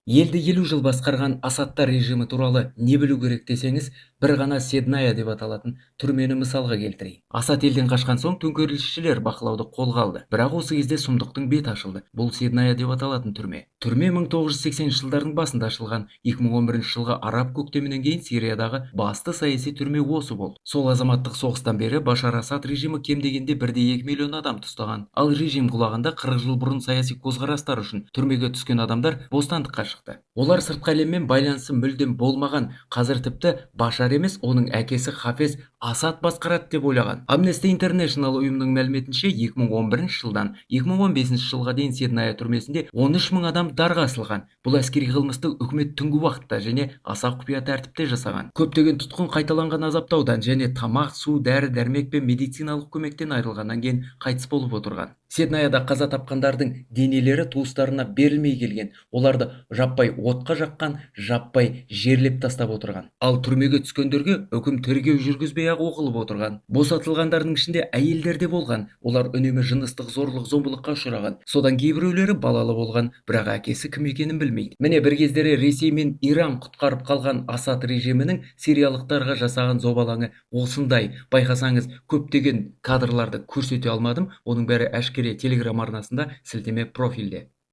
Елді 50 жыл басқарған Асадтар режимі туралы не білу керек десеңіз, бір ғана Седная деп аталатын түрмені мысалға келтірейін. Асад елден қашқан соң төңкерілісшілер бақылауды қолға алды. Бірақ осы кезде сұмдықтың беті ашылды. Бұл Седная деп аталатын түрме. Түрме 1980 жылдардың басында ашылған. 2011 жылғы араб көктемінен кейін Сириядағы басты саяси түрме осы болды. Сол азаматтық соғыстан бері Башар Асад режимі кем дегенде 1,2 миллион адам ұстаған. Ал режим құлағанда 40 жыл бұрын саяси көзқарастар үшін түрмеге түскен адамдар бостандыққа шықты. Олар сыртқы әлеммен байланысы мүлдем болмаған, қазір тіпті Башар емес, оның әкесі Хафез Асад басқарады деп ойлаған. Amnesty International ұйымының мәліметінше 2011 жылдан 2015 жылға дейін Седная түрмесінде 13 мың адам дарға асылған. Бұл әскери қылмысты үкімет түнгі уақытта және аса құпия тәртіпте жасаған. Көптеген тұтқын қайталанған азаптаудан және тамақ, су, дәрі-дәрмек пен медициналық көмектен айырылғаннан кейін қайтыс болып отырған. Седнаяда қаза тапқандардың денелері туыстарына берілмей келген. Оларды жаппай отқа жаққан, жаппай жерлеп тастап отырған. Ал түрмеге түскендерге үкім тергеу жүргізбей ақ оқылып отырған. Босатылғандардың ішінде әйелдер де болған. Олар үнемі жыныстық зорлық зомбылыққа ұшыраған. Содан кейбіреулері балалы болған, бірақ әкесі кім екенін білмейді. Міне бір кездері Ресей мен Иран құтқарып қалған Асад режимінің сириялықтарға жасаған зобалаңы осындай. Байқасаңыз, көптеген кадрларды көрсете алмадым. Оның бәрі әшкере Телеграм арнасында сілтеме профильде.